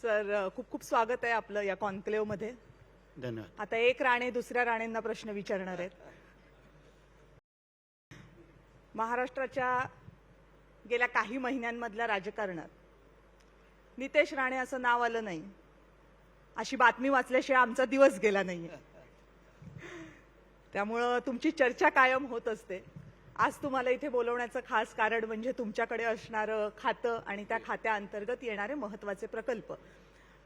Sir, खूप खूप स्वागत आहे आपलं या कॉन्क्लेव्ह मध्ये. धन्यवाद. आता एक राणे दुसऱ्या राणेंना प्रश्न विचारणार आहेत. महाराष्ट्राच्या गेल्या काही महिन्यांमधल्या राजकारणात नितेश राणे असं नाव आलं नाही अशी बातमी वाचल्याशिवाय आमचा दिवस गेला नाहीये. त्यामुळं तुमची चर्चा कायम होत असते. आज तुम्हाला इथे बोलवण्याचं खास कारण म्हणजे तुमच्याकडे असणारं खातं आणि त्या खात्याअंतर्गत येणारे महत्त्वाचे प्रकल्प.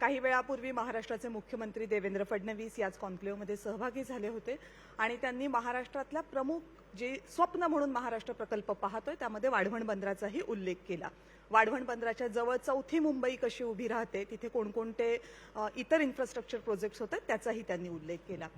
काही वेळापूर्वी महाराष्ट्राचे मुख्यमंत्री देवेंद्र फडणवीस याच कॉन्क्लेव्हमध्ये सहभागी झाले होते आणि त्यांनी महाराष्ट्रातल्या प्रमुख जे स्वप्न म्हणून महाराष्ट्र प्रकल्प पाहतोय त्यामध्ये वाढवण बंदराचाही उल्लेख केला. वाढवण बंदराच्या जवळ चौथी मुंबई कशी उभी राहते, तिथे कोणकोणते इतर इन्फ्रास्ट्रक्चर प्रोजेक्ट्स होतात त्याचाही त्यांनी उल्लेख केला.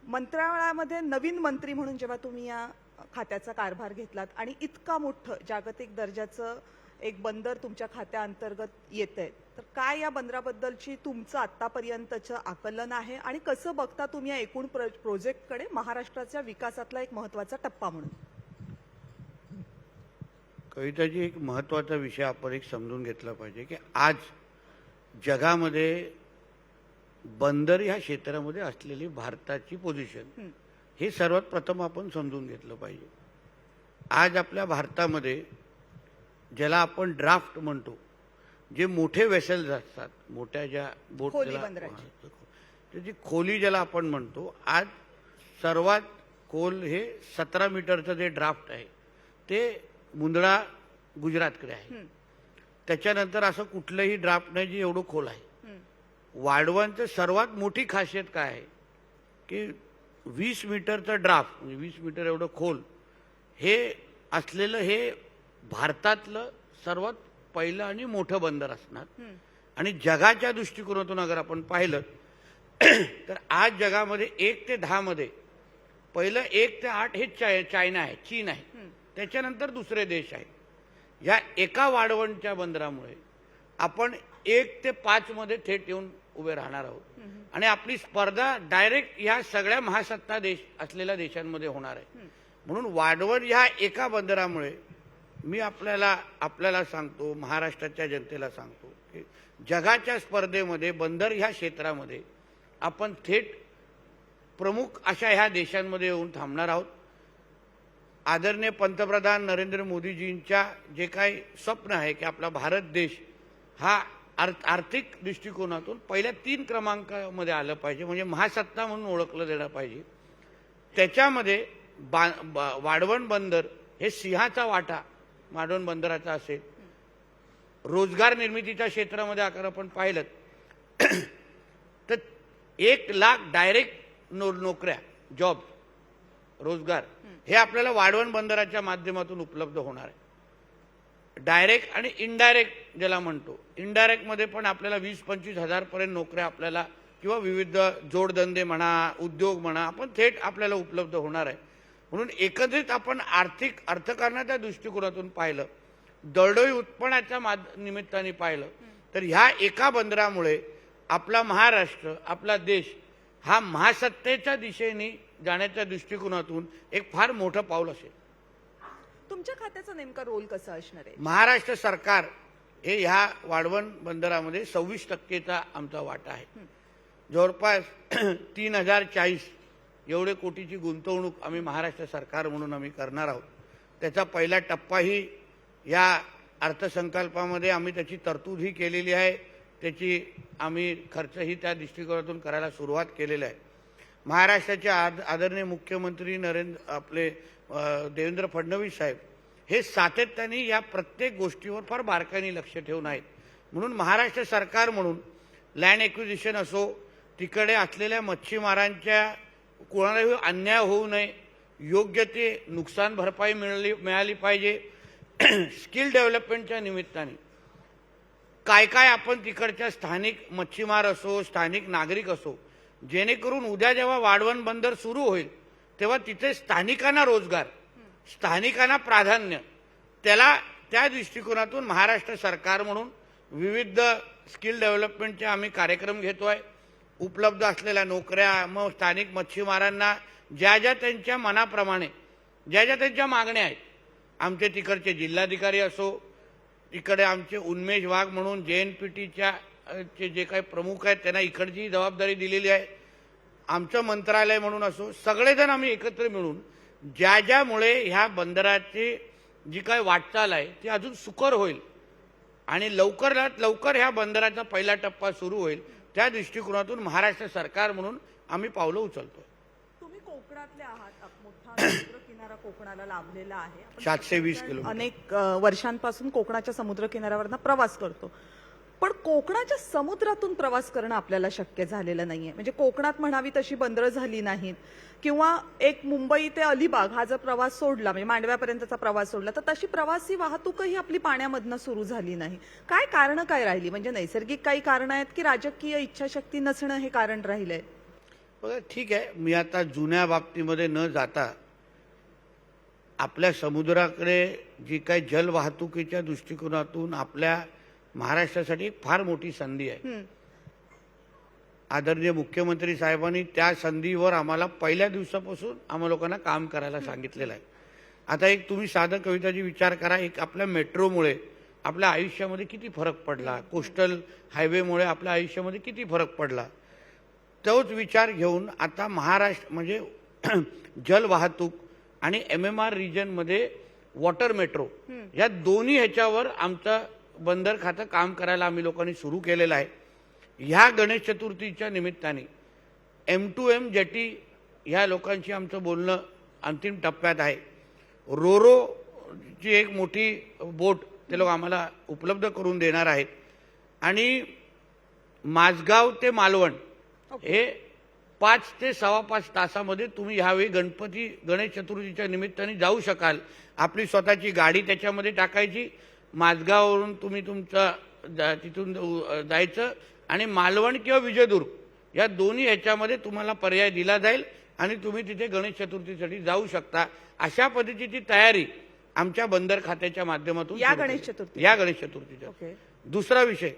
मंत्रालयामध्ये नवीन मंत्री म्हणून जेव्हा तुम्ही या खात्याचा कारभार घेतलात आणि इतका मोठं जागतिक दर्जाचं एक बंदर तुमच्या खात्याअंतर्गत येतंय, तर काय या बंदराबद्दलची तुमचं आतापर्यंतचं आकलन आहे आणि कसं बघता तुम्ही या एकूण प्रोजेक्टकडे महाराष्ट्राच्या विकासातला एक महत्त्वाचा टप्पा म्हणून? कविताजी, एक महत्त्वाचा विषय आपण एक समजून घेतला पाहिजे की आज जगामध्ये बंदर ह्या क्षेत्रामध्ये असलेली भारताची पोझिशन हे सर्वात प्रथम आपण समजून घेतलं पाहिजे. आज आपल्या भारतामध्ये ज्याला आपण ड्राफ्ट म्हणतो, जे मोठे वेसल्स असतात, मोठ्या ज्या बोट त्याची खोली ज्याला आपण म्हणतो, आज सर्वात खोल हे 17 मीटरचं जे ड्राफ्ट आहे ते मुंद्रा गुजरातकडे आहे. त्याच्यानंतर असं कुठलंही ड्राफ्ट नाही जे एवढं खोल आहे. वाढवणचं सर्वात मोठी खासियत काय आहे की 20 मीटरचं ड्राफ्ट म्हणजे 20 मीटर एवढं खोल हे असलेलं हे भारतातलं सर्वात पहिलं आणि मोठं बंदर असणार. आणि जगाच्या दृष्टिकोनातून अगर आपण पाहिलं तर आज जगामध्ये 1 ते 10 मध्ये पहिलं 1 ते 8 हे चायना आहे, चीन आहे, त्याच्यानंतर दुसरे देश आहेत. या एका वाढवणच्या बंदरामुळे आपण 1 ते 5 मध्ये थेट येऊन उभे राहणार आहोत आणि आपली स्पर्धा डायरेक्ट ह्या सगळ्या महासत्ता देश असलेल्या देशांमध्ये होणार आहे. म्हणून वाढवण ह्या एका बंदरामुळे मी आपल्याला सांगतो, महाराष्ट्राच्या जनतेला सांगतो की जगाच्या स्पर्धेमध्ये बंदर ह्या क्षेत्रामध्ये आपण थेट प्रमुख अशा ह्या देशांमध्ये येऊन थांबणार आहोत. आदरणीय पंतप्रधान नरेंद्र मोदीजींच्या जे काही स्वप्न आहे की आपला भारत देश हा आर्थिक दृष्टिकोनातून पहिल्या 3 क्रमांकामध्ये आलं पाहिजे, म्हणजे महासत्ता म्हणून ओळखलं गेलं पाहिजे. त्याच्यामध्ये वाढवण बंदर हे सिंहाचा वाटा वाढवण बंदराचा असेल. रोजगार निर्मितीच्या क्षेत्रामध्ये अगर आपण पाहिलं तर 1 लाख डायरेक्ट नोकऱ्या, जॉब, रोजगार हे आपल्याला वाढवण बंदराच्या माध्यमातून उपलब्ध होणार आहे. डायरेक्ट आणि इनडायरेक्ट ज्याला म्हणतो, इनडायरेक्ट मध्ये पण आपल्याला 20-25 हजार पर्यंत नोकऱ्या आपल्याला किंवा विविध जोडधंदे म्हणा, उद्योग म्हणा, आपण थेट आपल्याला उपलब्ध होणार आहे. म्हणून एकत्रित आपण अर्थकारणाच्या दृष्टिकोनातून पाहिलं, दरडोई उत्पन्नाच्या निमित्ताने पाहिलं तर ह्या एका बंदरामुळे आपला महाराष्ट्र, आपला देश हा महासत्तेच्या दिशेने जाण्याच्या दृष्टिकोनातून एक फार मोठं पाऊल असेल. तुमच्या खात्याचा नेमका रोल कसा असणार आहे? महाराष्ट्र सरकार हे ह्या वाढवण बंदरामध्ये 26% आमचा वाटा आहे. जवळपास 3040 एवढे कोटीची गुंतवणूक आम्ही महाराष्ट्र सरकार म्हणून आम्ही करणार आहोत. त्याचा पहिला टप्पाही या अर्थसंकल्पामध्ये आम्ही त्याची तरतूदही केलेली आहे. त्याची आम्ही खर्चही त्या दृष्टिकोनातून करायला सुरुवात केलेली आहे. महाराष्ट्राचे आदरणीय मुख्यमंत्री देवेंद्र फडणवीस साहेब हे सातत्याने या प्रत्येक गोष्टीवर फार बारकाईने लक्ष ठेवून आहेत. म्हणून महाराष्ट्र सरकार म्हणून लँड एक्विजिशन असो, तिकडे असलेल्या मच्छीमारांच्या कोणालाही अन्याय होऊ नये, योग्य ते नुकसान भरपाई मिळाली पाहिजे. स्किल डेव्हलपमेंटच्या निमित्ताने काय काय आपण तिकडच्या स्थानिक मच्छीमार असो, स्थानिक नागरिक असो, जेणेकरून उद्या जेव्हा वाढवण बंदर सुरू होईल तेव्हा तिथे स्थानिकांना रोजगार, स्थानिकांना प्राधान्य, त्या दृष्टिकोनातून महाराष्ट्र सरकार म्हणून विविध स्किल डेव्हलपमेंटचे आम्ही कार्यक्रम घेतोय. उपलब्ध असलेल्या नोकऱ्या, मग स्थानिक मच्छीमारांना ज्या ज्या त्यांच्या मनाप्रमाणे ज्या ज्या त्यांच्या मागण्या आहेत, आमचे तिकडचे जिल्हाधिकारी असो, इकडे आमचे उन्मेष वाघ म्हणून JNPTच्या चे जे काही प्रमुख आहेत त्यांना इकडची जबाबदारी दिलेली आहे, आमचं मंत्रालय म्हणून असो, सगळेजण आम्ही एकत्र मिळून ज्यामुळे ह्या बंदराची जी काय वाटचाल आहे ती अजून सुकर होईल आणि लवकरात लवकर ह्या बंदराचा पहिला टप्पा सुरू होईल, त्या दृष्टिकोनातून महाराष्ट्र सरकार म्हणून आम्ही पावलं उचलतो. तुम्ही कोकणातले आहात, मोठा समुद्र किनारा कोकणाला लाभलेला आहे. आपण 720 किलोमीटर. अनेक वर्षांपासून कोकणाच्या समुद्र किनाऱ्यावरनं प्रवास करतो, पण कोकणाच्या समुद्रातून प्रवास करणं आपल्याला शक्य झालेलं नाहीये. म्हणजे कोकणात म्हणावी तशी बंदरं झाली नाहीत, किंवा एक मुंबई ते अलिबाग हा जर प्रवास सोडला, म्हणजे मांडव्यापर्यंतचा प्रवास सोडला, तर तशी प्रवासी वाहतूकही आपली पाण्यामधनं सुरू झाली नाही. काय कारणं काय राहिली? म्हणजे नैसर्गिक काही कारणं आहेत की राजकीय इच्छाशक्ती नसणं हे कारण राहिलंय? बघा, ठीक आहे, मी आता जुन्या बाबतीमध्ये न जाता आपल्या समुद्राकडे जी काही जल वाहतुकीच्या दृष्टिकोनातून आपल्या महाराष्ट्रासाठी एक फार मोठी संधी आहे. आदरणीय मुख्यमंत्री साहेबांनी त्या संधीवर आम्हाला पहिल्या दिवसापासून आम्हा लोकांना काम करायला सांगितलेलं आहे. आता एक तुम्ही साधं कविताची विचार करा, एक आपल्या मेट्रोमुळे आपल्या आयुष्यामध्ये किती फरक पडला, कोस्टल हायवेमुळे आपल्या आयुष्यामध्ये किती फरक पडला. तोच विचार घेऊन आता महाराष्ट्र म्हणजे जल वाहतूक आणि MMR रिजनमध्ये वॉटर मेट्रो या दोन्ही ह्याच्यावर आमचं बंदर खातं काम करायला आम्ही लोकांनी सुरू केलेलं आहे. ह्या गणेश चतुर्थीच्या निमित्ताने M2M जेटी ह्या लोकांशी आमचं बोलणं अंतिम टप्प्यात आहे. रोरोची एक मोठी बोट ते लोक आम्हाला उपलब्ध करून देणार आहेत आणि माझगाव ते मालवण हे 5 ते 5.25 तासामध्ये तुम्ही ह्यावेळी गणेश चतुर्थीच्या निमित्ताने जाऊ शकाल. आपली स्वतःची गाडी त्याच्यामध्ये टाकायची, माझगाववरून तुम्ही तिथून जायचं आणि मालवण किंवा विजयदुर्ग या दोन्ही ह्याच्यामध्ये तुम्हाला पर्याय दिला जाईल आणि तुम्ही तिथे गणेश चतुर्थीसाठी जाऊ शकता. अशा पद्धतीची तयारी आमच्या बंदर खात्याच्या माध्यमातून या सुरू गणेश केली. चतुर्थी या गणेश चतुर्थीच्या. दुसरा विषय,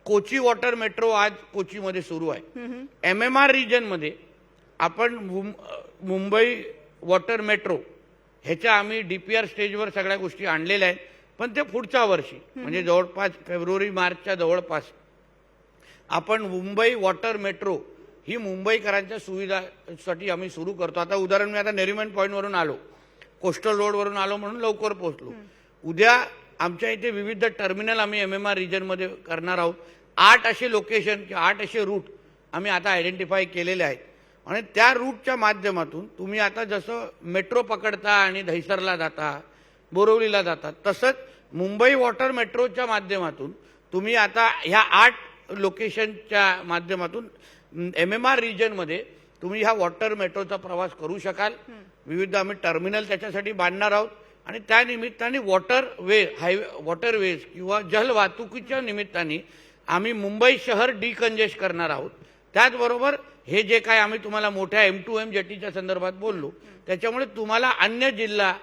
कोची वॉटर मेट्रो आज कोचीमध्ये सुरू आहे. MMR रिजनमध्ये आपण मुंबई वॉटर मेट्रो ह्याच्या आम्ही DPR स्टेजवर सगळ्या गोष्टी आणलेल्या आहेत, पण ते पुढच्या वर्षी म्हणजे जवळपास फेब्रुवारी-मार्चच्या जवळपास आपण मुंबई वॉटर मेट्रो ही मुंबईकरांच्या सुविधासाठी आम्ही सुरू करतो. आता उदाहरण, मी आता नेरिमन पॉईंटवरून आलो, कोस्टल रोडवरून आलो म्हणून लवकर पोहोचलो. उद्या आमच्या इथे विविध टर्मिनल आम्ही MMR रिजनमध्ये करणार आहोत. 8 असे लोकेशन किंवा 8 असे रूट आम्ही आता आयडेंटिफाय केलेले आहेत आणि त्या रूटच्या माध्यमातून तुम्ही आता जसं मेट्रो पकडता आणि दहिसरला जाता, बोरिवलीला जाता, तसंच मुंबई वॉटर मेट्रोच्या माध्यमातून तुम्ही आता ह्या 8 लोकेशनच्या माध्यमातून MMR रिजनमध्ये तुम्ही ह्या वॉटर मेट्रोचा प्रवास करू शकाल. विविध आम्ही टर्मिनल त्याच्यासाठी बांधणार आहोत आणि त्या निमित्ताने वॉटरवेज किंवा जल वाहतुकीच्या निमित्ताने आम्ही मुंबई शहर डिकंजेस्ट करणार आहोत. त्याचबरोबर हे जे काय आम्ही तुम्हाला मोठ्या M2M जेटीच्या संदर्भात बोललो, त्याच्यामुळे तुम्हाला अन्य जिल्हा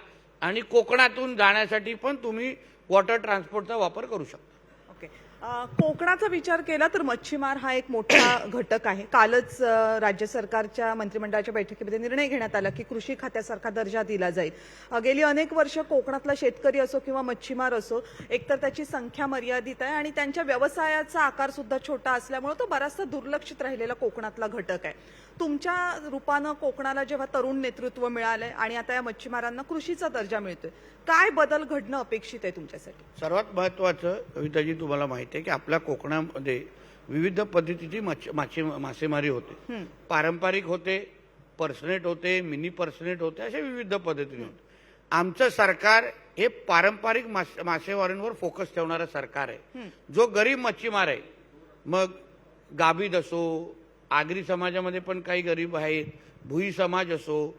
आणि कोकणातून जाण्यासाठी पण तुम्ही वॉटर ट्रान्सपोर्टचा वापर करू शकता. ओके. कोकणाचा विचार केला तर मच्छीमार हा एक मोठा घटक आहे. कालच राज्य सरकारच्या मंत्रिमंडळाच्या बैठकीमध्ये निर्णय घेण्यात आला की कृषी खात्यासारखा दर्जा दिला जाईल. गेली अनेक वर्ष कोकणातला शेतकरी असो किंवा मच्छीमार असो, एकतर त्याची संख्या मर्यादित आहे आणि त्यांच्या व्यवसायाचा आकार सुद्धा छोटा असल्यामुळे तो बराचसा दुर्लक्षित राहिलेला कोकणातला घटक आहे. तुमच्या रूपानं कोकणाला जेव्हा तरुण नेतृत्व मिळालंय आणि आता या मच्छीमारांना कृषीचा दर्जा मिळतोय, काय बदल घडणं अपेक्षित आहे तुमच्यासाठी? सर्वात महत्त्वाचं कविताजी, तुम्हाला माहिती आहे की आपल्या कोकणामध्ये विविध पद्धतीची मासेमारी होते. पारंपरिक होते, पर्सनेट होते, मिनी पर्सनेट होते, अशा विविध पद्धतीने होते. आमचं सरकार हे पारंपरिक मासेमारीवर फोकस ठेवणारं सरकार आहे. जो गरीब मच्छीमार आहे, मग गाभीद असो, आगरी समाजामध्ये पण काही गरीब आहेत, भुई समाज असो,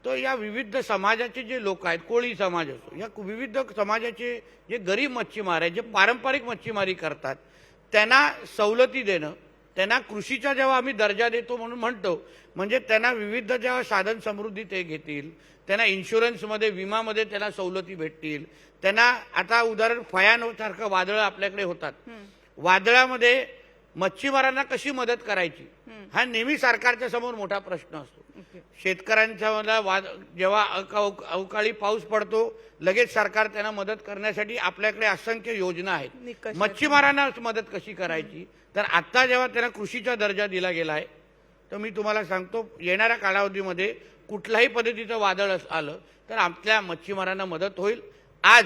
तर या विविध समाजाचे जे लोक आहेत, कोळी समाज असो, या विविध समाजाचे जे गरीब मच्छीमार आहेत, जे पारंपरिक मच्छीमारी करतात, त्यांना सवलती देणं, त्यांना कृषीचा जेव्हा आम्ही दर्जा देतो म्हणून म्हणतो, म्हणजे त्यांना विविध जेव्हा साधन समृद्धी ते घेतील, त्यांना इन्शुरन्समध्ये, विमामध्ये त्यांना सवलती भेटतील. त्यांना आता उदाहरण फयानसारखं वादळं आपल्याकडे होतात, वादळामध्ये मच्छीमारांना कशी मदत करायची हा नेहमी सरकारच्या समोर मोठा प्रश्न असतो. शेतकऱ्यांच्या जेव्हा अवकाळी पाऊस पडतो लगेच सरकार त्यांना मदत करण्यासाठी आपल्याकडे असंख्य योजना आहेत. मच्छीमारांना मदत कशी करायची, तर आता जेव्हा त्यांना कृषीचा दर्जा दिला गेला आहे, तर मी तुम्हाला सांगतो येणाऱ्या कालावधीमध्ये कुठल्याही पद्धतीचं वादळ आलं तर आपल्या मच्छीमारांना मदत होईल. आज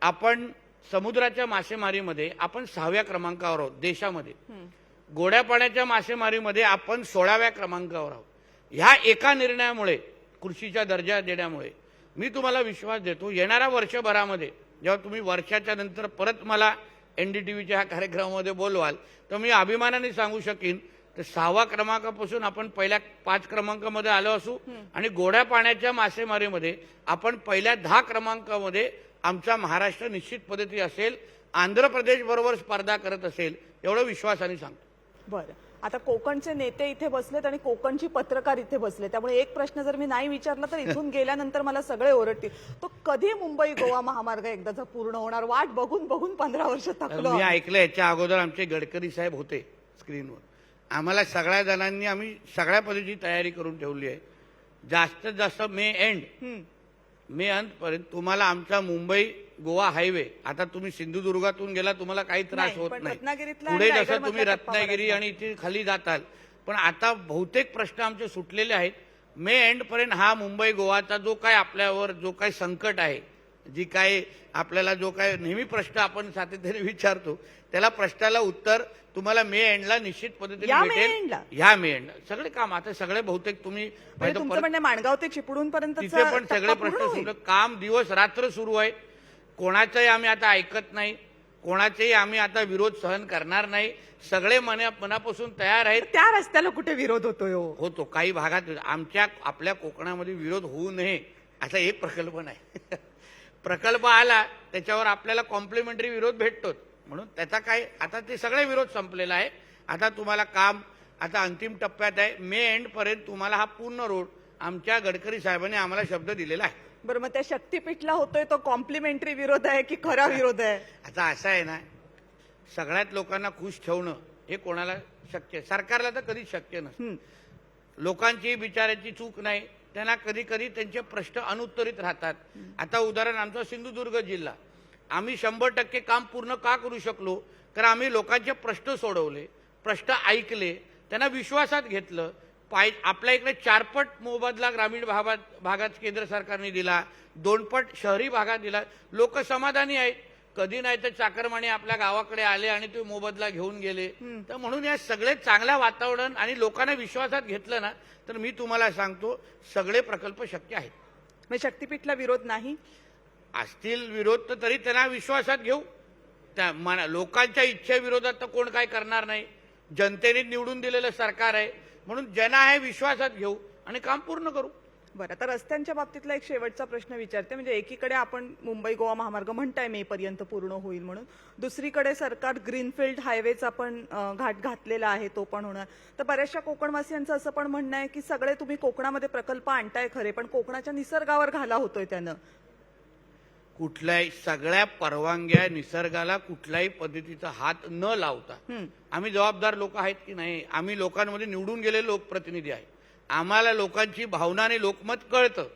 आपण समुद्राच्या मासेमारीमध्ये आपण 6व्या क्रमांकावर आहोत देशामध्ये. गोड्या पाण्याच्या मासेमारीमध्ये आपण 16व्या क्रमांकावर आहोत. ह्या एका निर्णयामुळे, कृषीचा दर्जा देण्यामुळे मी तुम्हाला विश्वास देतो येणाऱ्या वर्षभरामध्ये जेव्हा तुम्ही वर्षाच्या नंतर परत मला NDTVच्या ह्या कार्यक्रमामध्ये बोलवाल तर मी अभिमानाने सांगू शकीन तर 6व्या क्रमांकापासून आपण पहिल्या 5 क्रमांकामध्ये आलो असू आणि गोड्या पाण्याच्या मासेमारीमध्ये आपण पहिल्या 10 क्रमांकामध्ये आमचा महाराष्ट्र निश्चित पद्धती असेल, आंध्र प्रदेश बरोबर स्पर्धा करत असेल एवढं विश्वासाने सांगतो. बरं, आता कोकणचे नेते इथे बसलेत आणि कोकणची पत्रकार इथे बसले, त्यामुळे एक प्रश्न जर मी नाही विचारला तर इथून गेल्यानंतर मला सगळे ओरडतील. तो कधी मुंबई गोवा महामार्ग एकदाचा पूर्ण होणार? वाट बघून बघून 15 वर्ष थकलो. मी ऐकलं याच्या अगोदर आमचे गडकरी साहेब होते स्क्रीनवर. आम्हाला सगळ्या जणांनी आम्ही सगळ्या पद्धतीची तयारी करून ठेवली आहे. जास्तीत जास्त मे अंतपर्यंत तुम्हाला आमचा मुंबई गोवा हायवे, आता तुम्ही सिंधुदुर्गातून गेला तुम्हाला काही त्रास नाही, होत पण नाही, रत्नागिरीतला पुढे आणि जसं तुम्ही रायगडमधला टप्पा रत्नागिरी बघायचा. आणि इथे खाली जाताल. पण आता बहुतेक प्रश्न आमचे सुटलेले आहेत. मे एंडपर्यंत हा मुंबई गोवाचा जो काय आपल्यावर जो काय संकट आहे, जी काय आपल्याला जो काय नेहमी प्रश्न आपण सातत्याने विचारतो त्याला प्रश्नाला उत्तर तुम्हाला मे एंडला निश्चित पद्धतीने या मे भेटेल. एंडला? ह्या मे एंडला सगळे काम आता सगळे बहुतेक तुम्ही म्हणजे तुमचं म्हणणं माणगाव ते चिपळूण पर्यंत तिथे पण सगळे प्रश्न सुटले. काम दिवस रात्र सुरू आहे. कोणाचंही आम्ही आता ऐकत नाही, कोणाचेही आम्ही आता विरोध सहन करणार नाही. सगळे मनापासून तयार आहेत. त्या रस्त्याला कुठे विरोध होतोय? होतो काही भागात आपल्या कोकणामध्ये विरोध होऊ नये असा एक प्रकल्प नाही. प्रकल्प आला त्याच्यावर आपल्याला कॉम्प्लिमेंटरी विरोध भेटतोच, म्हणून त्याचा काय आता ते सगळे विरोध संपलेला आहे. आता तुम्हाला काम आता अंतिम टप्प्यात आहे. मे एंड पर्यंत तुम्हाला हा पूर्ण रोड आमच्या गडकरी साहेबांनी आम्हाला शब्द दिलेला आहे. बरं, मग त्या शक्तीपीठला होतोय तो कॉम्प्लिमेंटरी विरोध आहे की खरा विरोध आहे? आता असं आहे ना, सगळ्यात लोकांना खुश ठेवणं हे कोणाला शक्य आहे? सरकारला तर कधीच शक्य नसतं. लोकांची बिचाराची चूक नाही, त्यांना कधी कधी त्यांचे प्रश्न अनुत्तरित राहतात. आता उदाहरण आमचा सिंधुदुर्ग जिल्हा, आम्ही 100% काम पूर्ण का करू शकलो? कारण आम्ही लोकांचे प्रश्न सोडवले, प्रश्न ऐकले, त्यांना विश्वासात घेतलं. आपल्या इकडे 4 पट मोबदला ग्रामीण भागात केंद्र सरकारने दिला, 2 पट शहरी भागात दिला. लोक समाधानी आहेत. कधी नाही तर चाकरमाने आपल्या गावाकडे आले आणि ते मोबदला घेऊन गेले. तर म्हणून या सगळे चांगलं वातावरण आणि लोकांना विश्वासात घेतलं ना, तर मी तुम्हाला सांगतो सगळे प्रकल्प शक्य आहेत. म्हणजे शक्तीपीठला विरोध नाही? असतील विरोध तर तरी त्यांना विश्वासात घेऊ. त्या लोकांच्या इच्छेविरोधात तर कोण काय करणार नाही. जनतेने निवडून दिलेलं सरकार आहे, म्हणून ज्यांना आहे विश्वासात घेऊ आणि काम पूर्ण करू. बरं, आता रस्त्यांच्या बाबतीतला एक शेवटचा प्रश्न विचारते. म्हणजे एकीकडे आपण मुंबई गोवा महामार्ग म्हणताय मे पर्यंत पूर्ण होईल म्हणून, दुसरीकडे सरकार ग्रीनफील्ड हायवेचा पण घाट घातलेला आहे, तो पण होणार. तर बऱ्याचशा कोकणवासियांचं असं पण म्हणणं आहे की सगळे तुम्ही कोकणामध्ये प्रकल्प आणताय खरे, पण कोकणाच्या निसर्गावर घाला होतोय त्यानं. कुठल्याही सगळ्या परवानग्या निसर्गाला कुठल्याही पद्धतीचा हात न लावता आम्ही जबाबदार लोक आहेत की नाही. आम्ही लोकांमध्ये निवडून गेलेले लोकप्रतिनिधी आहेत. आम्हाला लोकांची भावना आणि लोकमत कळतं,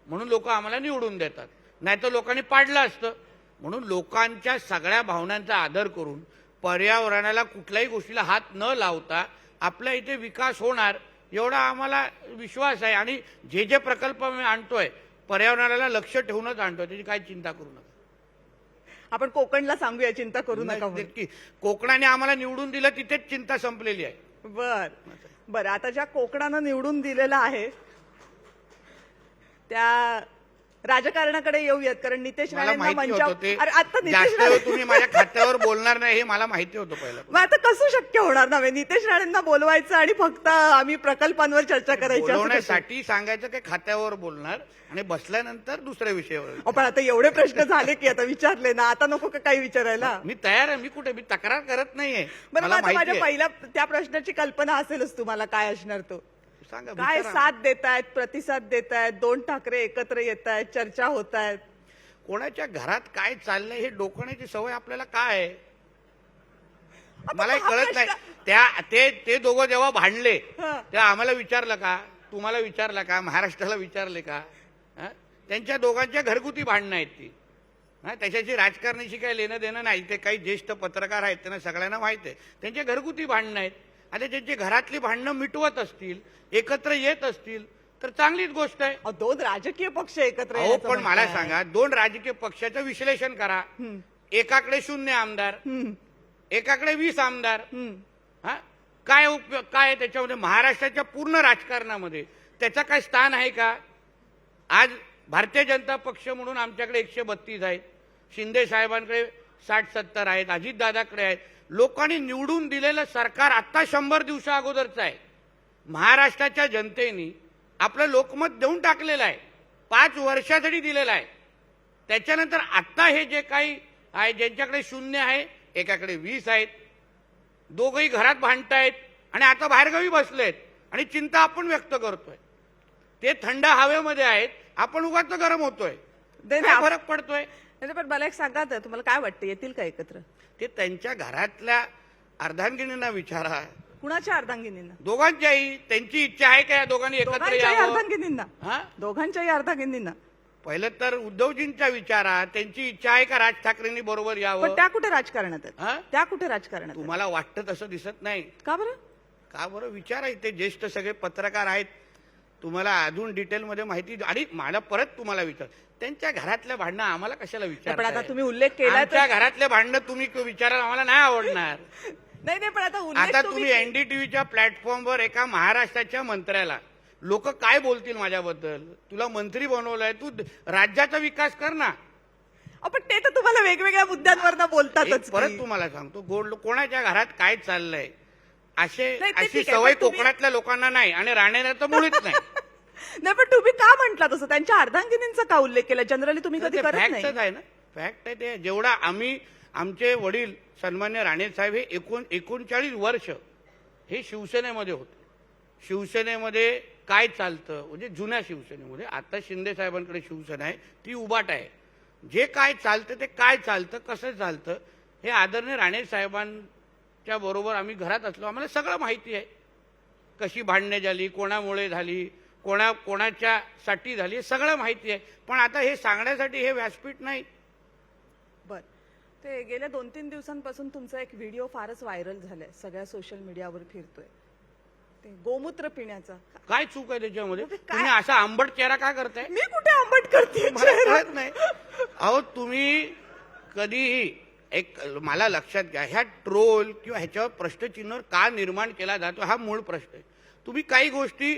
म्हणून लोक आम्हाला निवडून देतात. नाही तर लोकांनी पाडलं असतं. म्हणून लोकांच्या सगळ्या भावनांचा आदर करून पर्यावरणाला कुठल्याही गोष्टीला हात न लावता आपल्या इथे विकास होणार एवढा आम्हाला विश्वास आहे. आणि जे जे प्रकल्प आम्ही आणतोय पर्यावरणाला लक्ष ठेवूनच आणतोय, त्याची काही चिंता करू नका. आपण कोकणला सांगूया चिंता करू नका म्हणून. नक्की कोकणाने आम्हाला निवडून दिलं तिथेच चिंता संपलेली आहे. बरं, आता ज्या कोकणानं निवडून दिलेलं आहे त्या राजकारणाकडे येऊयात. कारण नितेश मला राणेंना माहिती होतं ते आता नितेश जास्त राणे तुम्ही माझ्या खात्यावर बोलणार नाही हे मला माहिती होतं पहिलं. मग आता कसं शक्य होणार ना? नितेश राणेंना बोलवायचं आणि फक्त आम्ही प्रकल्पांवर चर्चा करायची असं कसं? बोलवण्यासाठी सांगायचं की खात्यावर बोलणार आणि बसल्यानंतर दुसऱ्या विषयावर. पण आता एवढे प्रश्न झाले की आता विचारले ना, आता नको का काही विचारायला? मी तयार आहे. मी तक्रार करत नाहीये. बरं, मला आता माहिती माझ्या आहे. पहिल्या त्या प्रश्नाची कल्पना असेलच तुम्हाला काय असणार तो. सांगा, काय विचारा. साथ देतायत, प्रतिसाद देतायत, 2 ठाकरे एकत्र येत आहेत, चर्चा होत आहेत. कोणाच्या घरात काय चाललंय हे डोकण्याची सवय आपल्याला काय आहे आता मला हा कळत नाही. प्रश्न- ते दोघं जेव्हा भांडले हं. तेव्हा आम्हाला विचारलं का तुम्हाला विचारला का, महाराष्ट्राला विचारले का? हा? त्यांच्या दोघांच्या घरगुती भांडणं आहेत ती. हा, त्याच्याशी राजकारणाशी काही लेणं देणं नाही. ते काही ज्येष्ठ पत्रकार आहेत, त्यांना सगळ्यांना माहिती आहे. त्यांच्या घरगुती भांडणं आहेत. आता त्यांची घरातली भांडणं मिटवत असतील, एकत्र येत असतील तर चांगलीच गोष्ट आहे. दोन राजकीय पक्ष एकत्र अहो, येण्याचं पण मला म्हणणं आहे. सांगा, दोन राजकीय पक्षाचं विश्लेषण करा. एकाकडे 0 आमदार, एकाकडे 20 आमदार. हा, काय उपयोग, काय आहे त्याच्यामध्ये? महाराष्ट्राच्या पूर्ण राजकारणामध्ये त्याचा काय स्थान आहे का? आज भारतीय जनता पक्ष म्हणून आमच्याकडे 132 आहेत, शिंदे साहेबांकडे 60-70 आहेत, अजितदादाकडे आहेत. लोकांनी निवडून दिलेलं सरकार आता 100 दिवसा अगोदरचं आहे. महाराष्ट्राच्या जनतेने आपलं लोकमत देऊन टाकलेलं आहे, 5 वर्षासाठी दिलेलं आहे. त्याच्यानंतर आत्ता हे जे काही आहे, ज्यांच्याकडे 0 आहे, एकाकडे 20 आहेत, दोघंही घरात भांडतायत आणि आता बाहेरगावी बसलेत आणि चिंता आपण व्यक्त करतोय. ते थंड हवेमध्ये आहेत, आपण उगाच गरम होतोय. काय फरक पडतोय? पण मला एक सांगा, तर तुम्हाला काय वाटतं, येतील का एकत्र? ते त्यांच्या घरातल्या अर्धांगिनींना विचारा. कुणाच्या अर्धांगिनींना? दोघांच्याही. त्यांची इच्छा आहे का या दोघांनी एकत्र दोघांच्याही यावं? अर्धांगिनींना. हा, दोघांच्याही अर्धांगिनींना. पहिलं तर उद्धवजींच्या विचारा, त्यांची इच्छा आहे का राज ठाकरेंनी बरोबर पण यावं? त्या कुठे राजकारणात आहेत? हा? त्या कुठे राजकारणात आहेत? तुम्हाला वाटतं तसं दिसत नाही का बरं? का? बरं विचारा, इथे ज्येष्ठ सगळे पत्रकार आहेत, तुम्हाला अजून डिटेलमध्ये माहिती. आणि मला परत तुम्हाला विचार, त्यांच्या घरातल्या भांडणं आम्हाला कशाला विचार? पण आता तुम्ही उल्लेख केला त्या घरातल्या भांडणं तुम्ही विचारायला आम्हाला नाही आवडणार. नाही, पण आता तुम्ही एनडीटीव्हीच्या प्लॅटफॉर्मवर एका महाराष्ट्राच्या मंत्र्याला, लोक काय बोलतील माझ्याबद्दल, तुला मंत्री बनवलंय, तू राज्याचा विकास कर ना. आपण ते तर तुम्हाला वेगवेगळ्या मुद्द्यांवर बोलतातच. परत तुम्हाला सांगतो, कोणाच्या घरात काय चाललंय नाही, ते अशी ठीक आहे, सवय पण तुम्ही- कोकणातल्या लोकांना नाही आणि राहण्याला तर मुळीच नाही. नाही, पण तुम्ही का म्हटला तसं? त्यांच्या अर्धांगिनींचा का उल्लेख केला? जनरली तुम्ही कधी करत नाही. फॅक्टच आहे ना, फॅक्ट आहे ते. जेवढा आमचे वडील सन्मान्य राणे साहेब हे 39 वर्ष हे शिवसेनेमध्ये होते. शिवसेनेमध्ये काय चालतं, म्हणजे जुन्या शिवसेनेमध्ये, आता शिंदे साहेबांकडे शिवसेना आहे, ती उबाट आहे. जे काय चालतं ते काय चालतं, कसं चालतं, हे आदरणीय राणे साहेबांच्या बरोबर आम्ही घरात असलो, आम्हाला सगळं माहिती आहे. कशी भांडणे झाली, कोणामुळे झाली, कोणाच्या साठी झाली, हे सगळं माहिती आहे. पण आता हे सांगण्यासाठी हे व्यासपीठ नाही. बर, ते गेल्या 2-3 दिवसांपासून तुमचा एक व्हिडिओ फारच व्हायरल झालाय, सगळ्या सोशल मीडियावर फिरतोय, ते गोमूत्र पिण्याचा. काय चूक आहे त्याच्यामध्ये? काय? तुम्ही असा आंबट चेहरा का करताय? मी कुठे आंबट करते? मला कळत नाही. अहो, तुम्ही कधीही मला लक्षात घ्या, ह्या ट्रोल किंवा ह्याच्यावर प्रश्नचिन्ह का निर्माण केला जातो, हा मूळ प्रश्न आहे. तुम्ही काही गोष्टी,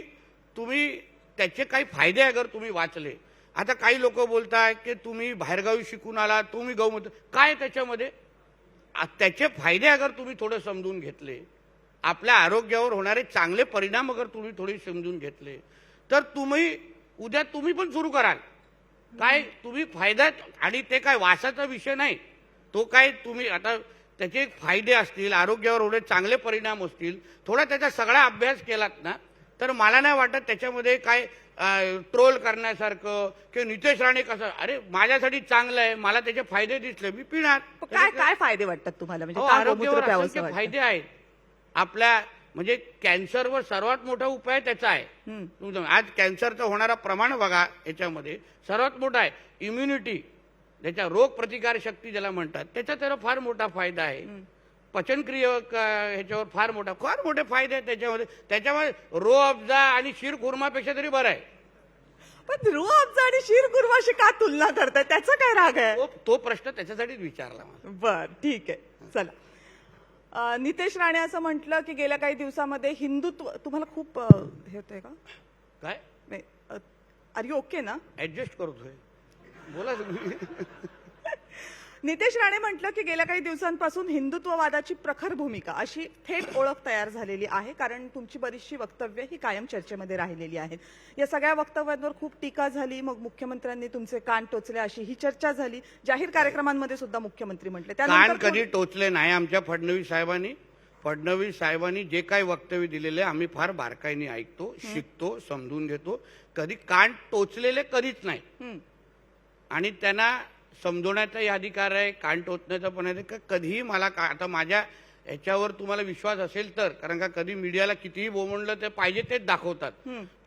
त्याचे काही फायदे अगर तुम्ही वाचले, आता काही लोक बोलताय की तुम्ही बाहेरगावी शिकून आला, तुम्ही गौमूत्र, काय त्याच्यामध्ये? त्याचे फायदे अगर तुम्ही थोडे समजून घेतले, आपल्या आरोग्यावर होणारे चांगले परिणाम अगर तुम्ही थोडे समजून घेतले, तर उद्या तुम्ही पण सुरू कराल. काय तुम्ही फायदा, आणि ते काय वासाचा विषय नाही तो, काय तुम्ही आता त्याचे फायदे असतील, आरोग्यावर होणारे चांगले परिणाम असतील, थोडा त्याचा सगळा अभ्यास केलात ना, तर मला नाही वाटत त्याच्यामध्ये काय ट्रोल करण्यासारखं किंवा नितेश राणे कसं, अरे माझ्यासाठी चांगलं आहे, मला त्याचे फायदे दिसले, मी पिणार. काय फायदे वाटतात तुम्हाला? म्हणजे आरोग्यावर असंख्य फायदे आहेत. आपल्या म्हणजे कॅन्सरवर सर्वात मोठा उपाय त्याचा आहे. आज कॅन्सरचं होणारा प्रमाण बघा, याच्यामध्ये सर्वात मोठा आहे इम्युनिटी, त्याच्या रोग प्रतिकार शक्ती ज्याला म्हणतात, त्याचा फार मोठा फायदा आहे. पचनक्रिया ह्याच्यावर फार मोठे फायदे आहेत त्याच्यामध्ये रो अफजा आणि शीर खुर्मापेक्षा तरी बरं आहे. पण रो अफजा आणि शीर खुर्माशी का तुलना करताय? त्याचा काय राग आहे? तो प्रश्न त्याच्यासाठीच विचारला मला. बर, ठीक आहे, चला. नितेश राणे असं म्हटलं की गेल्या काही दिवसामध्ये हिंदुत्व तुम्हाला खूप हे होतंय का? काय आर यू ओके ना? ऍडजस्ट करतोय, बोला तुम्ही. नितेश राणे म्हटलं की गेल्या काही दिवसांपासून हिंदुत्ववादाची प्रखर भूमिका अशी थेट ओळख तयार झालेली आहे, कारण तुमची बरीचशी वक्तव्य ही कायम चर्चेमध्ये राहिलेली आहेत. या सगळ्या वक्तव्यांवर खूप टीका झाली, मग मुख्यमंत्र्यांनी तुमचे कान टोचले अशी ही चर्चा झाली. जाहीर कार्यक्रमांमध्ये सुद्धा मुख्यमंत्री म्हटले. कान कधी टोचले नाही आमच्या फडणवीस साहेबांनी जे काही वक्तव्य दिलेले आम्ही फार बारकाईने ऐकतो, शिकतो, समजून घेतो. कधी कान टोचलेले कधीच नाही. आणि त्यांना समजवण्याचाही अधिकार आहे, कान टोचण्याचा पण आहे. कधीही मला आता माझ्या याच्यावर तुम्हाला विश्वास असेल तर, कारण का कधी मीडियाला कितीही बोंबललं ते पाहिजे तेच दाखवतात,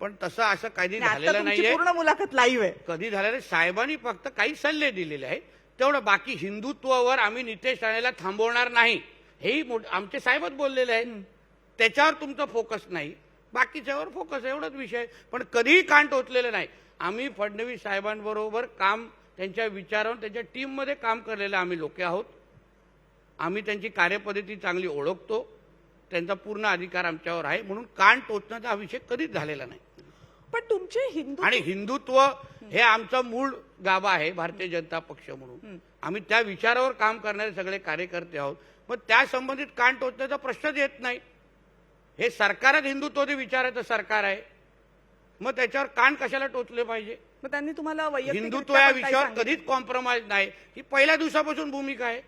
पण तसं असं कधी आणि आता झालेलं तुमची नाहीये. पूर्ण मुलाखत लाईव्ह आहे. कधी झालेलं नाही. साहेबांनी फक्त काही सल्ले दिलेले आहेत तेवढं. बाकी हिंदुत्वावर आम्ही नितेश राणेला थांबवणार नाही हेही आमचे साहेबच बोललेले आहेत. त्याच्यावर तुमचा फोकस नाही, बाकीच्यावर फोकस, एवढाच विषय. पण कधीही कान टोचलेलं नाही. आम्ही फडणवीस साहेबांबरोबर काम, त्यांच्या विचारावर, त्यांच्या टीममध्ये काम करलेले आम्ही लोक आहोत. आम्ही त्यांची कार्यपद्धती चांगली ओळखतो, त्यांचा पूर्ण अधिकार आमच्यावर आहे, म्हणून कान टोचण्याचा हा विषय कधीच झालेला नाही. पण तुमचे हिंदू आणि हिंदुत्व हे आमचा मूळ गाभा आहे भारतीय जनता पक्ष म्हणून. आम्ही त्या विचारावर काम करणारे सगळे कार्यकर्ते आहोत. पण त्या संबंधित कान टोचण्याचा प्रश्नच येत नाही. हे सरकारच हिंदुत्वादी विचाराचं सरकार आहे, मग त्याच्यावर कान कशाला टोचले पाहिजे? मग त्यांनी तुम्हाला वैयक्तिक हिंदुत्व या विषयावर कधीच कॉम्प्रोमाइज नाही, ही पहिल्या दिवसापासून भूमिका आहे.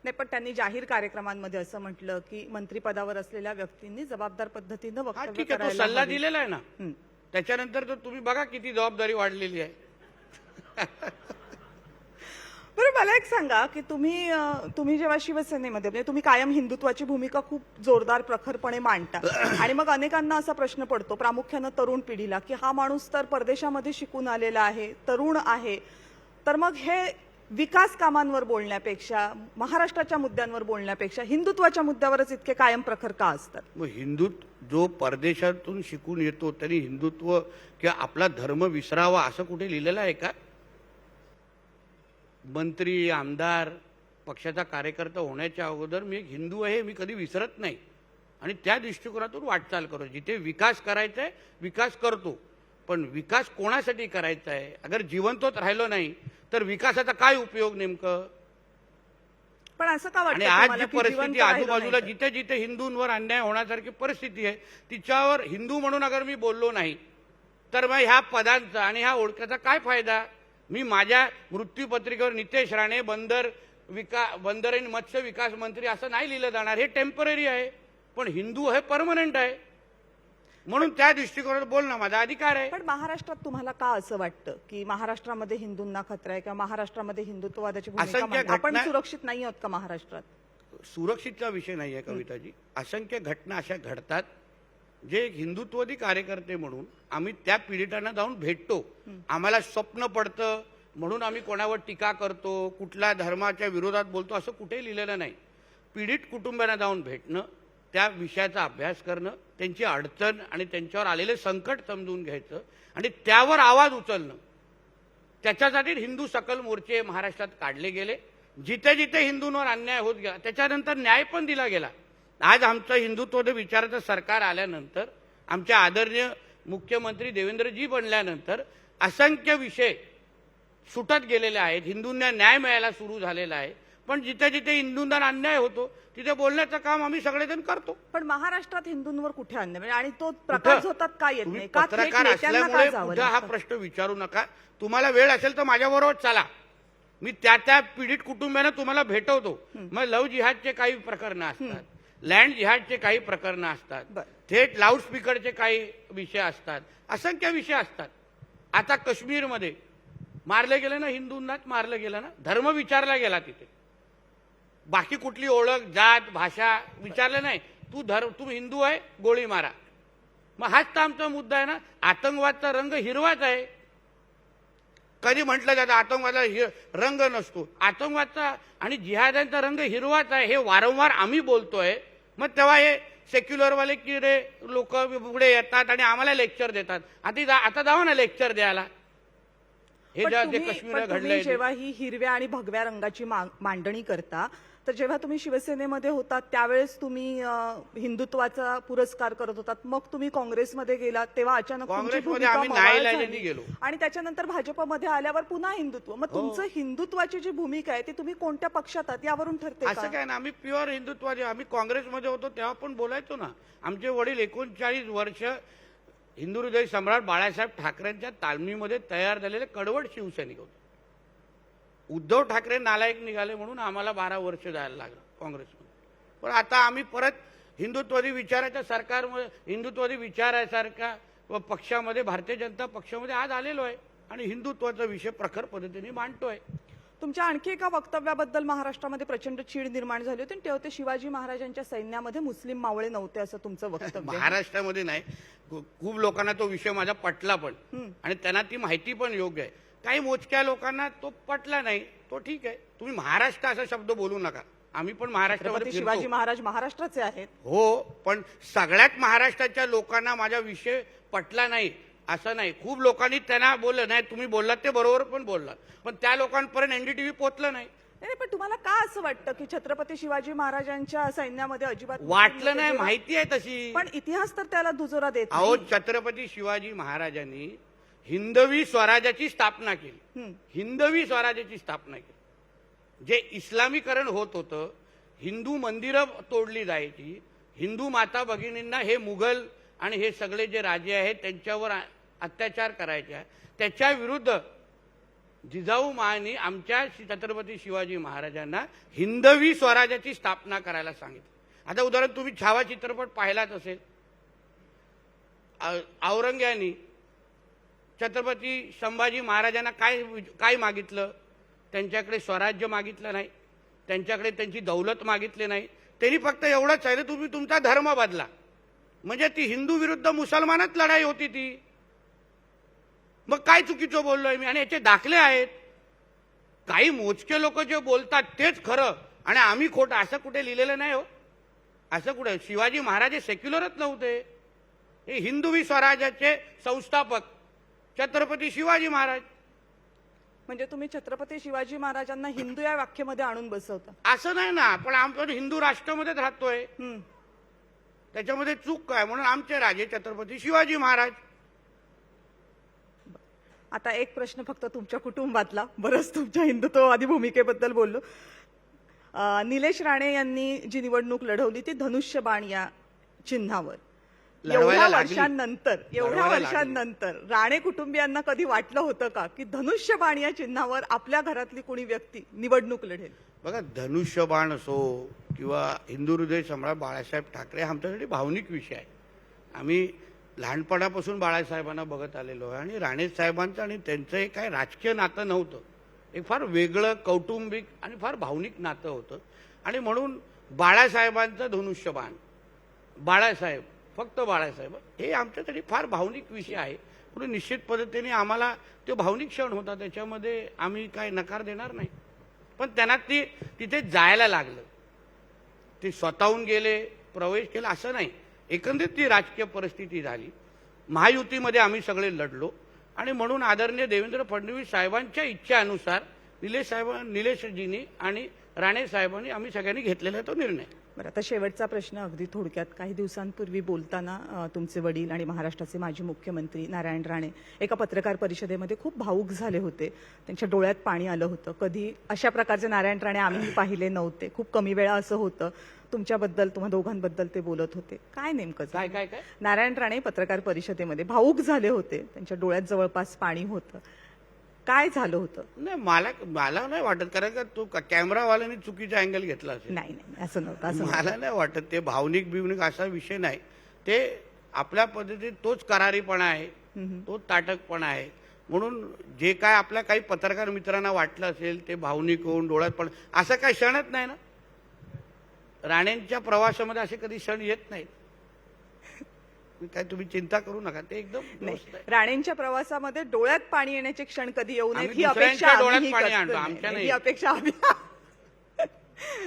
नाही, पण त्यांनी जाहीर कार्यक्रमांमध्ये असं म्हटलं की मंत्रिपदावर असलेल्या व्यक्तींनी जबाबदार पद्धतीनं हा वक्तव्य ठीक आहे, तो करायला सल्ला हवे. दिलेला आहे ना. त्याच्यानंतर तर तुम्ही बघा किती जबाबदारी वाढलेली आहे. बरं, मला एक सांगा की तुम्ही जेव्हा शिवसेनेमध्ये, म्हणजे तुम्ही कायम हिंदुत्वाची भूमिका खूप जोरदार प्रखरपणे मांडता आणि मग अनेकांना असा प्रश्न पडतो, प्रामुख्यानं तरुण पिढीला, की हा माणूस तर परदेशामध्ये शिकून आलेला आहे, तरुण आहे, तर मग हे विकास कामांवर बोलण्यापेक्षा, महाराष्ट्राच्या मुद्द्यांवर बोलण्यापेक्षा हिंदुत्वाच्या मुद्द्यावरच इतके कायम प्रखर का असतात? मग जो परदेशातून शिकून येतो त्यांनी हिंदुत्व किंवा आपला धर्म विसरावा असं कुठे लिहिलेलं आहे का? मंत्री, आमदार, पक्षाचा कार्यकर्ता होण्याच्या अगोदर मी एक हिंदू आहे, मी कधी विसरत नाही आणि त्या दृष्टिकोनातून वाटचाल करतो. जिथे विकास करायचा आहे विकास करतो, पण विकास कोणासाठी करायचा आहे? अगर जिवंतच राहिलो नाही तर विकासाचा काय उपयोग नेमकं? पण असं का वाटतं आणि आज तुम्हाला जी की परिस्थिती जिवंत राहिलं आजूबाजूला नाही जिथे जिथे हिंदूंवर अन्याय होण्यासारखी परिस्थिती आहे, तिच्यावर हिंदू म्हणून अगर मी बोललो नाही तर मग ह्या पदांचा आणि ह्या ओळखाचा काय फायदा? मी माझ्या मृत्यूपत्रिकेवर नितेश राणे बंदर आणि मत्स्य विकास मंत्री असं नाही लिहिलं जाणार. हे टेम्पररी आहे, पण हिंदू हे परमनंट आहे, म्हणून त्या दृष्टिकोनात बोलणं माझा अधिकार आहे. पण महाराष्ट्रात तुम्हाला का असं वाटतं की महाराष्ट्रामध्ये हिंदूंना खतरा आहे किंवा महाराष्ट्रामध्ये हिंदुत्ववादाची भूमिका असंख्य मांडते? आपण घटना- सुरक्षित नाही आहोत का महाराष्ट्रात? सुरक्षितचा विषय नाही आहे कविताजी. असंख्य घटना अशा घडतात जे एक हिंदुत्ववादी कार्यकर्ते म्हणून आम्ही त्या पीडितांना जाऊन भेटतो. आम्हाला स्वप्न पडतं म्हणून आम्ही कोणावर टीका करतो, कुठल्या धर्माच्या विरोधात बोलतो असं कुठेही लिहिलेलं नाही. पीडित कुटुंबांना जाऊन भेटणं, त्या विषयाचा अभ्यास करणं, त्यांची अडचण आणि त्यांच्यावर आलेले संकट समजून घ्यायचं आणि त्यावर आवाज उचलणं, त्याच्यासाठी हिंदू सकल मोर्चे महाराष्ट्रात काढले गेले. जिथे जिथे हिंदूंवर अन्याय होत गेला त्याच्यानंतर न्याय पण दिला गेला. आज आमचं हिंदुत्वादी विचाराचं सरकार आल्यानंतर, आमचे आदरणीय मुख्यमंत्री देवेंद्रजी बनल्यानंतर असंख्य विषय सुटत गेलेले आहेत. हिंदूंना न्याय मिळायला सुरू झालेला आहे. पण जिथे जिथे हिंदूंना अन्याय होतो तिथे बोलण्याचं काम आम्ही सगळेजण करतो. पण महाराष्ट्रात हिंदूंवर कुठे अन्याय म्हणजे आणि तो प्रकाश होतात का येत तुम्ही नाही का? थेट पत्रकार नेत्यांना का असल्यामुळे जावं कुठं हा लागतं? प्रश्न विचारू नका. तुम्हाला वेळ असेल तर माझ्याबरोबर चला, मी त्या पीडित कुटुंबांना तुम्हाला भेटवतो. मग लव्ह जिहादचे काही प्रकरणं असतात, लँड जिहादचे काही प्रकरणं असतात, बरं. थेट लाऊडस्पीकरचे काही विषय असतात, असंख्य विषय असतात. आता काश्मीरमध्ये मारलं गेलं ना, हिंदूंनाच मारलं गेलं ना, धर्म विचारला गेला तिथे. बाकी कुठली ओळख, जात, भाषा विचारलं नाही. तू हिंदू आहे, गोळी मारा. मग हाच तर आमचा मुद्दा आहे ना. आतंकवादचा रंग हिरवाच आहे. कधी म्हटलं जातं आतंकवादाला रंग नसतो. आतंकवादचा आणि जिहाद्यांचा रंग हिरवाच आहे, हे वारंवार आम्ही बोलतोय. मग तेव्हा हे सेक्युलरवाले किडे लोक पुढे येतात आणि आम्हाला लेक्चर देतात. आता जावा ना लेक्चर द्यायला. हे पण जे तुम्ही काश्मीरला घडलंय, जेव्हा ही हिरव्या आणि भगव्या रंगाची मांडणी करता, तर जेव्हा तुम्ही शिवसेनेमध्ये होतात त्यावेळेस तुम्ही हिंदुत्वाचा पुरस्कार करत होतात. मग तुम्ही काँग्रेसमध्ये गेलात तेव्हा अचानक तुमची काँग्रेसमध्ये भूमिका आम्ही मवाळ नाईलाजाने झाली. गेलो. आणि त्याच्यानंतर भाजपमध्ये आल्यावर पुन्हा हिंदुत्व. मग तुमचं हिंदुत्वाची जी भूमिका आहे ती तुम्ही कोणत्या पक्षात आहात यावरून ठरते असं का? काय ना, आम्ही प्युअर हिंदुत्वादी. आम्ही काँग्रेसमध्ये होतो तेव्हा पण बोलायचो ना. आमचे वडील 39 वर्ष हिंदू हृदय सम्राट बाळासाहेब ठाकरेंच्या तालमीमध्ये तयार झालेले कडवट शिवसैनिक होते. उद्धव ठाकरे नालायक निघाले म्हणून आम्हाला 12 वर्ष जायला लागलं काँग्रेसमध्ये. पण आता आम्ही परत हिंदुत्वादी विचाराच्या सरकारमध्ये, हिंदुत्वादी विचारासारख्या पक्षामध्ये, भारतीय जनता पक्षामध्ये आज आलेलो आहे आणि हिंदुत्वाचा विषय प्रखर पद्धतीने मांडतोय. तुमच्या आणखी एका वक्तव्याबद्दल महाराष्ट्रामध्ये प्रचंड चीड निर्माण झाली होती आणि ते होते शिवाजी महाराजांच्या सैन्यामध्ये मुस्लिम मावळे नव्हते असं तुमचं वक्तव्य आहे. महाराष्ट्रामध्ये नाही, खूप लोकांना तो विषय माझा पटला पण आणि त्यांना ती माहिती पण योग्य आहे. काही मोजक्या लोकांना तो पटला नाही, तो ठीक आहे. तुम्ही महाराष्ट्र असा शब्द बोलू नका. आम्ही पण महाराष्ट्रामध्ये छत्रपती फिरतो. शिवाजी महाराज महाराष्ट्राचे आहेत. हो, पण सगळ्यात महाराष्ट्राच्या लोकांना माझा विषय पटला नाही असं नाही. खूप लोकांनी त्यांना बोललं नाही, तुम्ही बोललात ते बरोबर पण बोललात, पण त्या लोकांपर्यंत एनडीटीव्ही पोहोचलं नाही. नाही, पण तुम्हाला का असं वाटतं की छत्रपती शिवाजी महाराजांच्या सैन्यामध्ये अजिबात वाटलं नाही, माहिती आहे तशी. पण इतिहास तर त्याला दुजोरा देत अहो, नाही. छत्रपती शिवाजी महाराजांनी हिंदवी स्वराज्याची स्थापना केली. हिंदवी स्वराज्याची स्थापना केली. जे इस्लामीकरण होत होतं, हिंदू मंदिरं तोडली जायची, हिंदू माता भगिनींना हे मुघल आणि हे सगळे जे राजे आहेत त्यांच्यावर अत्याचार करायचे, त्याच्या विरुद्ध जिजाऊ माँनी आमच्या छत्रपती शिवाजी महाराजांना हिंदवी स्वराज्याची स्थापना करायला सांगितलं. आता उदाहरण तुम्ही छावा चित्रपट पाहिलाच असेल. औरंग्यानी छत्रपती संभाजी महाराजांना काय मागितलं? त्यांच्याकडे स्वराज्य मागितलं नाही, त्यांच्याकडे त्यांची दौलत मागितली नाही. त्यांनी फक्त एवढंच आहे, तुम्ही तुमचा धर्म बदला. म्हणजे ती हिंदू विरुद्ध मुसलमानात लढाई होती ती. मग काय चुकीचं बोललोय मी? आणि याचे दाखले आहेत. काही मोजके लोक जे बोलतात तेच खरं आणि आम्ही खोटं असं कुठे लिहिलेलं नाही हो. असं कुठे? शिवाजी महाराज सेक्युलरच नव्हते, हे हिंदवी स्वराज्याचे संस्थापक छत्रपती शिवाजी महाराज. म्हणजे तुम्ही छत्रपती शिवाजी महाराजांना हिंदू या व्याख्येमध्ये आणून बसवता असं नाही ना, पण आपण हिंदू राष्ट्रामध्येच राहतोय, त्याच्यामध्ये चूक काय? म्हणून आमचे राजे छत्रपती शिवाजी महाराज. आता एक प्रश्न फक्त तुमच्या कुटुंबातला, बरंच तुमच्या हिंदुत्ववादी भूमिकेबद्दल बोललो. निलेश राणे यांनी जी निवडणूक लढवली ती धनुष्यबाण या चिन्हावर. एवढ्या वर्षांनंतर राणे कुटुंबियांना कधी वाटलं होतं का की धनुष्यबाण या चिन्हावर आपल्या घरातली कोणी व्यक्ती निवडणूक लढेल? बघा, धनुष्यबाण असो किंवा हिंदू हृदय सम्राट बाळासाहेब ठाकरे आमच्यासाठी भावनिक विषय आहे. आम्ही लहानपणापासून बाळासाहेबांना बघत आलेलो आहे आणि राणे साहेबांचं आणि त्यांचं एक काय राजकीय नातं नव्हतं, एक फार वेगळं कौटुंबिक आणि फार भावनिक नातं होतं. आणि म्हणून बाळासाहेबांचं धनुष्यबाण, बाळासाहेब, फक्त बाळासाहेब, हे आमच्यासाठी फार भावनिक विषय आहे. म्हणून निश्चित पद्धतीने आम्हाला तो भावनिक क्षण होता, त्याच्यामध्ये आम्ही काय नकार देणार नाही. पण त्यांना तिथे जायला लागलं, ते स्वतःहून गेले, प्रवेश केला असं नाही. एकंदरीत ती राजकीय परिस्थिती झाली. महायुतीमध्ये आम्ही सगळे लढलो आणि म्हणून आदरणीय देवेंद्र फडणवीस साहेबांच्या इच्छेनुसार निलेशजींनी आणि राणे साहेबांनी आम्ही सगळ्यांनी घेतलेला तो निर्णय. बरं, आता शेवटचा प्रश्न अगदी थोडक्यात. काही दिवसांपूर्वी बोलताना तुमचे वडील आणि महाराष्ट्राचे माजी मुख्यमंत्री नारायण राणे एका पत्रकार परिषदेमध्ये खूप भावूक झाले होते. त्यांच्या डोळ्यात पाणी आलं होतं. कधी अशा प्रकारचे नारायण राणे आम्ही पाहिले नव्हते. खूप कमी वेळा असं होतं. तुमच्याबद्दल, तुम्हा दोघांबद्दल ते बोलत होते. काय नेमकं काय काय काय नारायण राणे पत्रकार परिषदेमध्ये भावूक झाले होते. त्यांच्या डोळ्यात जवळपास पाणी होतं. काय झालं होतं? नाही, मला नाही वाटत, कारण का तो कॅमेरावाल्याने चुकीचा अँगल घेतला असेल. नाही नाही, असं नव्हतं. मला नाही वाटत. ते भावनिक बिवनिक असा विषय नाही. ते आपल्या पद्धतीत तोच करारीपणा आहे, तोच ताटकपणा आहे. म्हणून जे काय आपल्या काही पत्रकार मित्रांना वाटलं असेल ते भावनिक होऊन डोळ्यात पण असं काही क्षणच नाही ना. राणेंच्या प्रवासामध्ये असे कधी क्षण येत नाहीत. काय तुम्ही चिंता करू नका, ते एकदम नाही. राणेंच्या प्रवासामध्ये डोळ्यात पाणी येण्याचे क्षण कधी येऊ नयेत ही दुसऱ्यांच्या अपेक्षा डोळ्यात पाणी आणतो, आमच्या नाही. ही अपेक्षा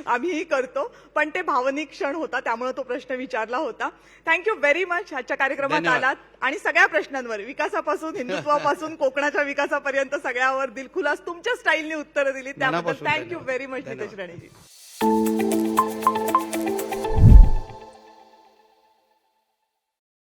आम्हीही करतो. पण ते भावनिक क्षण होता, त्यामुळे तो प्रश्न विचारला होता. Thank you very much. आजच्या कार्यक्रमात धन्यवाद. आलात आणि सगळ्या प्रश्नांवर, विकासापासून हिंदुत्वापासून कोकणाच्या विकासापर्यंत सगळ्यावर दिलखुलास तुमच्या स्टाईलने उत्तरं दिली. त्याबद्दल मनापासून थँक्यू धन्यवाद. व्हेरी मच धन्यवाद. निलेश राणेजी.